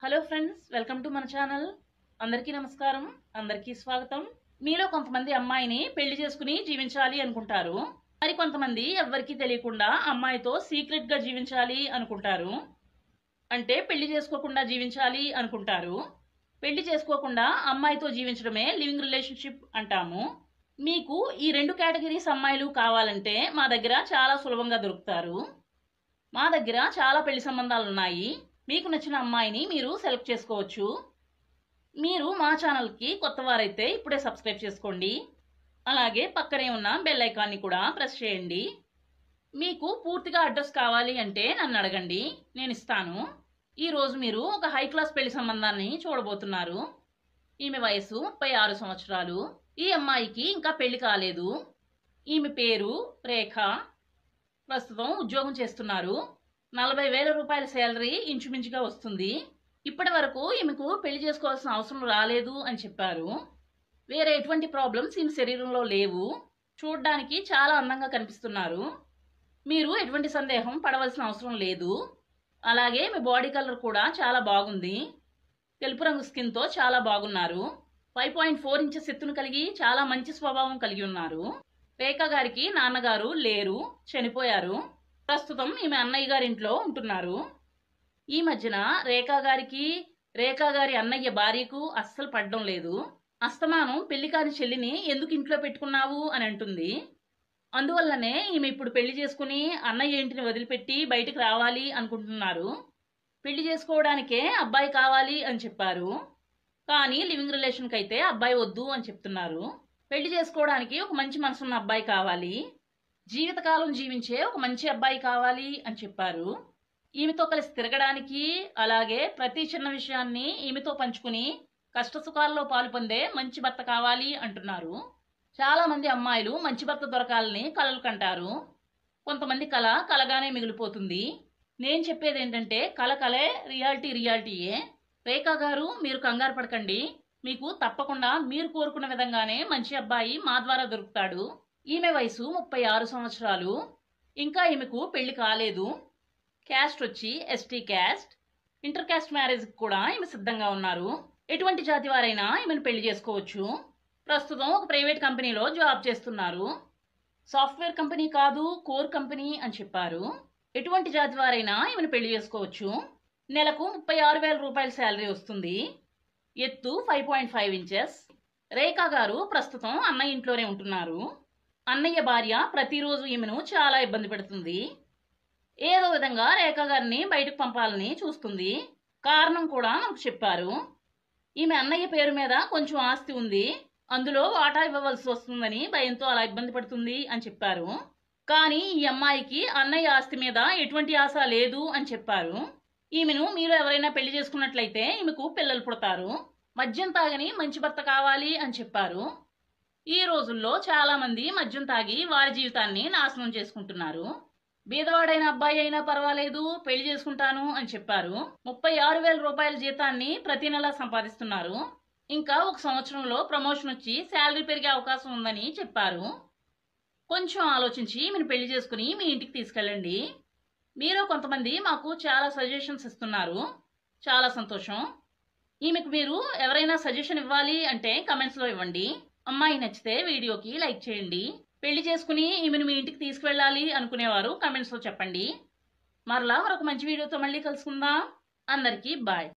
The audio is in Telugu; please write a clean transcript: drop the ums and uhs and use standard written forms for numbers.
హలో ఫ్రెండ్స్, వెల్కమ్ టు మన ఛానల్. అందరికీ నమస్కారం, అందరికీ స్వాగతం. మీలో కొంతమంది అమ్మాయిని పెళ్లి చేసుకుని జీవించాలి అనుకుంటారు. మరి కొంతమంది ఎవ్వరికీ తెలియకుండా అమ్మాయితో సీక్రెట్ గా జీవించాలి అనుకుంటారు. అంటే పెళ్లి చేసుకోకుండా జీవించాలి అనుకుంటారు. పెళ్లి చేసుకోకుండా అమ్మాయితో జీవించడమే లివింగ్ రిలేషన్షిప్ అంటాము. మీకు ఈ రెండు కేటగిరీస్ అమ్మాయిలు కావాలంటే మా దగ్గర చాలా సులభంగా దొరుకుతారు. మా దగ్గర చాలా పెళ్లి సంబంధాలు ఉన్నాయి. మీకు నచ్చిన అమ్మాయిని మీరు సెలెక్ట్ చేసుకోవచ్చు. మీరు మా ఛానల్కి కొత్తవారైతే ఇప్పుడే సబ్స్క్రైబ్ చేసుకోండి. అలాగే పక్కనే ఉన్న బెల్ ఐకాన్ని కూడా ప్రెస్ చేయండి. మీకు పూర్తిగా అడ్రస్ కావాలి అంటే నన్ను అడగండి, నేను ఇస్తాను. ఈరోజు మీరు ఒక హై క్లాస్ పెళ్లి సంబంధాన్ని చూడబోతున్నారు. ఈమె వయసు 36 సంవత్సరాలు. ఈ అమ్మాయికి ఇంకా పెళ్లి కాలేదు. ఈమె పేరు రేఖ. ప్రస్తుతం ఉద్యోగం చేస్తున్నారు. 40,000 రూపాయల శాలరీ ఇంచుమించుగా వస్తుంది. ఇప్పటి వరకు ఈమెకు పెళ్లి చేసుకోవాల్సిన అవసరం రాలేదు అని చెప్పారు. వేరే ఎటువంటి ప్రాబ్లమ్స్ ఈమె శరీరంలో లేవు. చూడ్డానికి చాలా అందంగా కనిపిస్తున్నారు. మీరు ఎటువంటి సందేహం పడవలసిన అవసరం లేదు. అలాగే మీ బాడీ కలర్ కూడా చాలా బాగుంది. తెలుపు రంగు స్కిన్తో చాలా బాగున్నారు. 5.4 ఇంచెస్ ఎత్తును కలిగి చాలా మంచి స్వభావం కలిగి ఉన్నారు. రేఖ గారికి నాన్నగారు లేరు, చనిపోయారు. ప్రస్తుతం ఈమె అన్నయ్య గారి ఇంట్లో ఉంటున్నారు. ఈ మధ్యన రేఖా గారి అన్నయ్య భార్యకు అస్సలు పడడం లేదు. అస్తమానం పెళ్లి కాని చెల్లిని ఎందుకు ఇంట్లో పెట్టుకున్నావు అని అంటుంది. అందువల్లనే ఈమె ఇప్పుడు పెళ్లి చేసుకుని అన్నయ్య ఇంటిని వదిలిపెట్టి బయటకు రావాలి అనుకుంటున్నారు. పెళ్లి చేసుకోవడానికే అబ్బాయి కావాలి అని చెప్పారు. కానీ లివింగ్ రిలేషన్కి అయితే అబ్బాయి వద్దు అని చెప్తున్నారు. పెళ్లి చేసుకోవడానికి ఒక మంచి మనసున్న అబ్బాయి కావాలి, జీవితకాలం జీవించే ఒక మంచి అబ్బాయి కావాలి అని చెప్పారు. ఈమెతో కలిసి తిరగడానికి, అలాగే ప్రతి చిన్న విషయాన్ని ఈమెతో పంచుకుని కష్టసుఖాల్లో పాలు పొందే మంచి భర్త కావాలి అంటున్నారు. చాలా మంది అమ్మాయిలు మంచి భర్త దొరకాలని కలలు కంటారు. కొంతమంది కల కలగానే మిగిలిపోతుంది. నేను చెప్పేది ఏంటంటే కల కలే, రియాలిటీయే. రేఖా గారు, మీరు కంగారు పడకండి. మీకు తప్పకుండా మీరు కోరుకున్న విధంగానే మంచి అబ్బాయి మా ద్వారా దొరుకుతాడు. ఈమె వయసు 36 సంవత్సరాలు. ఇంకా ఈమెకు పెళ్లి కాలేదు. క్యాస్ట్ వచ్చి ఎస్టీ క్యాస్ట్. ఇంటర్ క్యాస్ట్ మ్యారేజ్కి కూడా ఈమె సిద్ధంగా ఉన్నారు. ఎటువంటి జాతి వారైనా ఈమెను పెళ్లి చేసుకోవచ్చు. ప్రస్తుతం ఒక ప్రైవేట్ కంపెనీలో జాబ్ చేస్తున్నారు. సాఫ్ట్వేర్ కంపెనీ కాదు, కోర్ కంపెనీ అని చెప్పారు. ఎటువంటి జాతి వారైనా ఈమెను పెళ్లి చేసుకోవచ్చు. నెలకు 36,000 రూపాయల శాలరీ వస్తుంది. ఎత్తు 5.5 ఇంచెస్. రేఖా గారు ప్రస్తుతం అన్నయ్య ఇంట్లోనే ఉంటున్నారు. అన్నయ్య భార్య ప్రతిరోజు ఈమెను చాలా ఇబ్బంది పెడుతుంది. ఏదో విధంగా రేఖా గారిని బయటకు పంపాలని చూస్తుంది. కారణం కూడా మనకు చెప్పారు. ఈమె అన్నయ్య పేరు మీద కొంచెం ఆస్తి ఉంది, అందులో వాటా ఇవ్వవలసి వస్తుందని భయంతో అలా ఇబ్బంది పడుతుంది అని చెప్పారు. కానీ ఈ అమ్మాయికి అన్నయ్య ఆస్తి మీద ఎటువంటి ఆశ లేదు అని చెప్పారు. ఈమెను మీరు ఎవరైనా పెళ్లి చేసుకున్నట్లయితే ఈమెకు పిల్లలు పుడతారు. మద్యం తాగని మంచి భర్త కావాలి అని చెప్పారు. ఈ రోజుల్లో చాలా మంది మద్యం తాగి వారి జీవితాన్ని నాశనం చేసుకుంటున్నారు. బీదవాడైన అబ్బాయి అయినా పర్వాలేదు, పెళ్లి చేసుకుంటాను అని చెప్పారు. 36,000 రూపాయల జీతాన్ని ప్రతి నెల సంపాదిస్తున్నారు. ఇంకా ఒక సంవత్సరంలో ప్రమోషన్ వచ్చి శాలరీ పెరిగే అవకాశం ఉందని చెప్పారు. కొంచెం ఆలోచించి ఈమెను పెళ్లి చేసుకుని మీ ఇంటికి తీసుకెళ్ళండి. మీరు కొంతమంది మాకు చాలా సజెషన్స్ ఇస్తున్నారు, చాలా సంతోషం. ఈమెకు మీరు ఎవరైనా సజెషన్ ఇవ్వాలి అంటే కమెంట్స్లో ఇవ్వండి. అమ్మాయి నచ్చితే వీడియోకి లైక్ చేయండి. పెళ్లి చేసుకుని ఈమెను మీ ఇంటికి తీసుకువెళ్ళాలి అనుకునేవారు కమెంట్స్లో చెప్పండి. మరలా మరొక మంచి వీడియోతో మళ్ళీ కలుసుకుందాం. అందరికీ బాయ్.